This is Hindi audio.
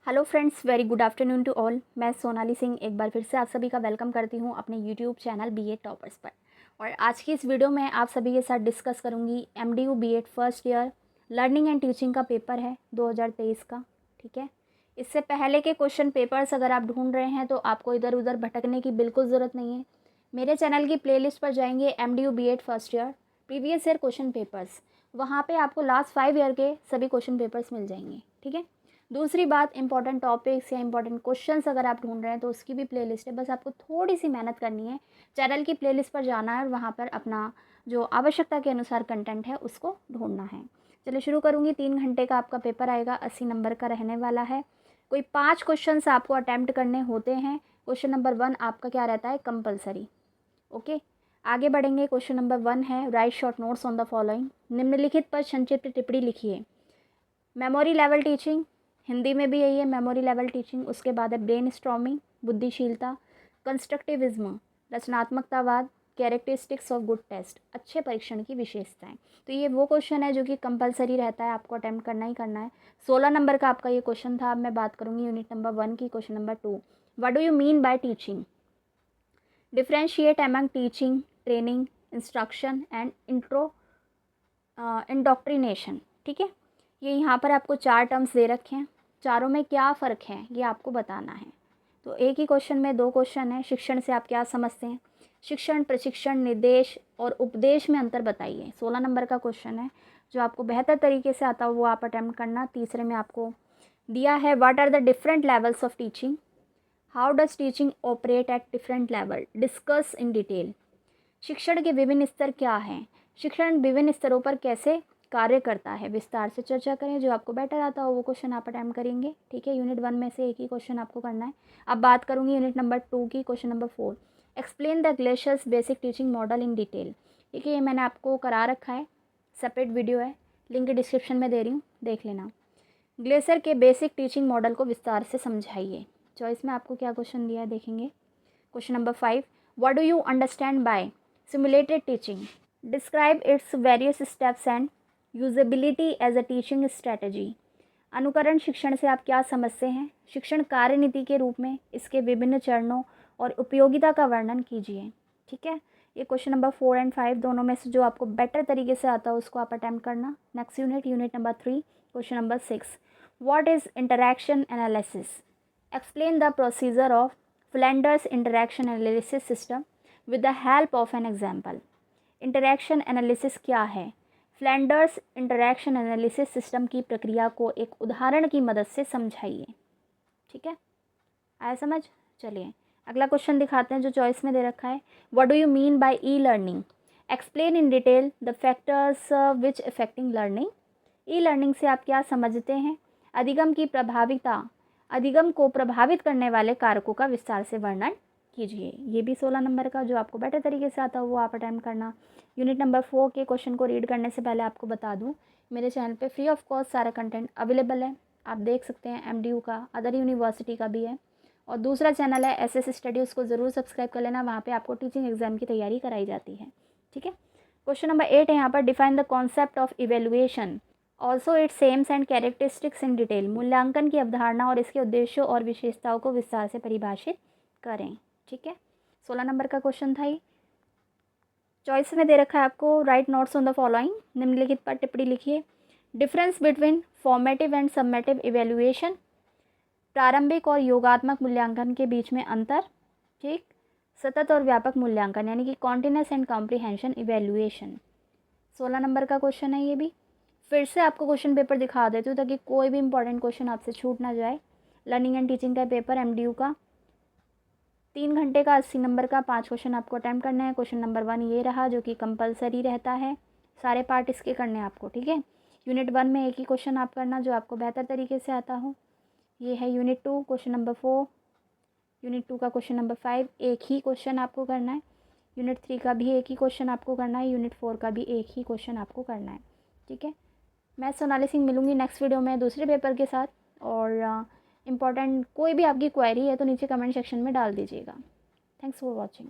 Hello friends, very good afternoon to all. मैं सोनाली सिंह एक बार फिर से आप सभी का वेलकम करती हूं अपने यूट्यूब चैनल बीए टॉपर्स पर। और आज की इस वीडियो में आप सभी के साथ डिस्कस करूंगी MDU BEd first year learning and teaching का पेपर है 2023 का। ठीक है, इससे पहले के क्वेश्चन पेपर्स अगर आप ढूंढ रहे हैं तो आपको इधर उधर भटकने की बिल्कुल ज़रूरत नहीं है। मेरे चैनल की प्लेलिस्ट पर जाएंगे MDU BEd first year previous year question papers, वहाँ पर आपको लास्ट 5 ईयर के सभी क्वेश्चन पेपर्स मिल जाएंगे। ठीक है, दूसरी बात, इंपॉर्टेंट टॉपिक्स या इंपॉर्टेंट क्वेश्चंस अगर आप ढूंढ रहे हैं तो उसकी भी प्लेलिस्ट है। बस आपको थोड़ी सी मेहनत करनी है, चैनल की प्लेलिस्ट पर जाना है और वहाँ पर अपना जो आवश्यकता के अनुसार कंटेंट है उसको ढूंढना है। चलिए शुरू करूँगी। 3 घंटे का आपका पेपर आएगा, 80 नंबर का रहने वाला है। कोई 5 क्वेश्चन आपको अटैम्प्ट करने होते हैं। क्वेश्चन नंबर 1 आपका क्या रहता है, कंपलसरी। ओके, आगे बढ़ेंगे। क्वेश्चन नंबर 1 है right short notes on the following. निम्नलिखित पर संक्षिप्त टिप्पणी लिखिए। मेमोरी लेवल टीचिंग, हिंदी में भी यही है, मेमोरी लेवल टीचिंग। उसके बाद है ब्रेन स्टॉर्मिंग, बुद्धिशीलता, कंस्ट्रक्टिविज्म, रचनात्मकतावाद, कैरेक्टरिस्टिक्स ऑफ गुड टेस्ट, अच्छे परीक्षण की विशेषताएं। तो ये वो क्वेश्चन है जो कि कंपलसरी रहता है, आपको अटेम्प्ट करना ही करना है। 16 नंबर का आपका ये क्वेश्चन था। अब मैं बात करूँगी यूनिट नंबर 1 की। Question number 2, what do you mean by teaching? Differentiate among teaching, training, instruction and indoctrination. ठीक है, ये यहाँ पर आपको 4 टर्म्स दे रखे हैं। चारों में क्या फ़र्क है ये आपको बताना है। तो एक ही क्वेश्चन में 2 क्वेश्चन है। शिक्षण से आप क्या समझते हैं? शिक्षण, प्रशिक्षण, निर्देश और उपदेश में अंतर बताइए। 16 नंबर का क्वेश्चन है, जो आपको बेहतर तरीके से आता हो वो आप अटेम्प्ट करना। तीसरे में आपको दिया है what are the different levels of teaching, how does teaching operate at different level, discuss in detail. शिक्षण के विभिन्न स्तर क्या हैं, शिक्षण विभिन्न स्तरों पर कैसे कार्य करता है, विस्तार से चर्चा करें। जो आपको बेटर आता हो वो क्वेश्चन आप अटेम्प्ट करेंगे। ठीक है, यूनिट 1 में से एक ही क्वेश्चन आपको करना है। अब बात करूंगी यूनिट नंबर 2 की। Question number 4, explain the glaciers basic teaching model in detail. ठीक है, ये मैंने आपको करा रखा है, सेपरेट वीडियो है, लिंक डिस्क्रिप्शन में दे रही हूँ, देख लेना। ग्लेशियर के बेसिक टीचिंग मॉडल को विस्तार से समझाइए। चॉइस में आपको क्या क्वेश्चन दिया है देखेंगे। Question number 5, what do you understand by simulated teaching? Describe its various steps and usability as a teaching strategy. अनुकरण शिक्षण से आप क्या समझते हैं? शिक्षण कार्यनीति के रूप में इसके विभिन्न चरणों और उपयोगिता का वर्णन कीजिए। ठीक है, ये क्वेश्चन नंबर 4 एंड 5 दोनों में से जो आपको बेटर तरीके से आता है उसको आप अटेम्प्ट करना। Next unit, unit number 3, question number 6, what is interaction analysis? Explain the procedure of Flanders interaction analysis system with the help of an example. Interaction analysis क्या है? फ्लैंडर्स इंटरैक्शन एनालिसिस सिस्टम की प्रक्रिया को एक उदाहरण की मदद से समझाइए। ठीक है, आया समझ? चलिए अगला क्वेश्चन दिखाते हैं जो चॉइस में दे रखा है। What do you mean by e learning? Explain in detail the factors which affecting learning. E learning से आप क्या समझते हैं? अधिगम को प्रभावित करने वाले कारकों का विस्तार से वर्णन कीजिए। ये भी 16 नंबर का, जो आपको बेटर तरीके से आता हो वो आप अटेम्प्ट करना। यूनिट नंबर 4 के क्वेश्चन को रीड करने से पहले आपको बता दूं, मेरे चैनल पे फ्री ऑफ कॉस्ट सारा कंटेंट अवेलेबल है, आप देख सकते हैं। एमडीयू का, अदर यूनिवर्सिटी का भी है। और दूसरा चैनल है एसएस स्टडी, उसको ज़रूर सब्सक्राइब कर लेना, वहाँ पर आपको टीचिंग एग्जाम की तैयारी कराई जाती है। ठीक है, क्वेश्चन नंबर 8 है यहाँ पर, define the concept of evaluation also it's AIIMS and characteristics in detail. मूल्यांकन की अवधारणा और इसके उद्देश्यों और विशेषताओं को विस्तार से परिभाषित करें। ठीक है, 16 नंबर का क्वेश्चन था ये। चॉइस में दे रखा है आपको right notes on the following. निम्नलिखित पर टिप्पणी लिखिए। Difference between formative and summative evaluation, प्रारंभिक और योगात्मक मूल्यांकन के बीच में अंतर। ठीक, सतत और व्यापक मूल्यांकन यानी कि continuous and comprehension evaluation. 16 number का क्वेश्चन है ये भी। फिर से आपको क्वेश्चन पेपर दिखा देती हूँ ताकि कोई भी इंपॉर्टेंट क्वेश्चन आपसे छूट ना जाए। लर्निंग एंड टीचिंग का पेपर एमडीयू का 3 घंटे का, 80 नंबर का, 5 क्वेश्चन आपको अटैम्प्ट करना है। क्वेश्चन नंबर 1 ये रहा जो कि कंपलसरी रहता है, सारे पार्ट इसके करने हैं आपको। ठीक है, यूनिट 1 में एक ही क्वेश्चन आप करना जो आपको बेहतर तरीके से आता हो। ये है यूनिट 2, क्वेश्चन नंबर 4। यूनिट 2 का क्वेश्चन नंबर 5 एक ही क्वेश्चन आपको करना है। यूनिट 3 का भी एक ही क्वेश्चन आपको करना है। यूनिट 4 का भी एक ही क्वेश्चन आपको करना है। ठीक है, मैं सोनाली सिंह मिलूँगी नेक्स्ट वीडियो में दूसरे पेपर के साथ। और इम्पॉर्टेंट कोई भी आपकी क्वेरी है तो नीचे कमेंट सेक्शन में डाल दीजिएगा। Thanks for watching.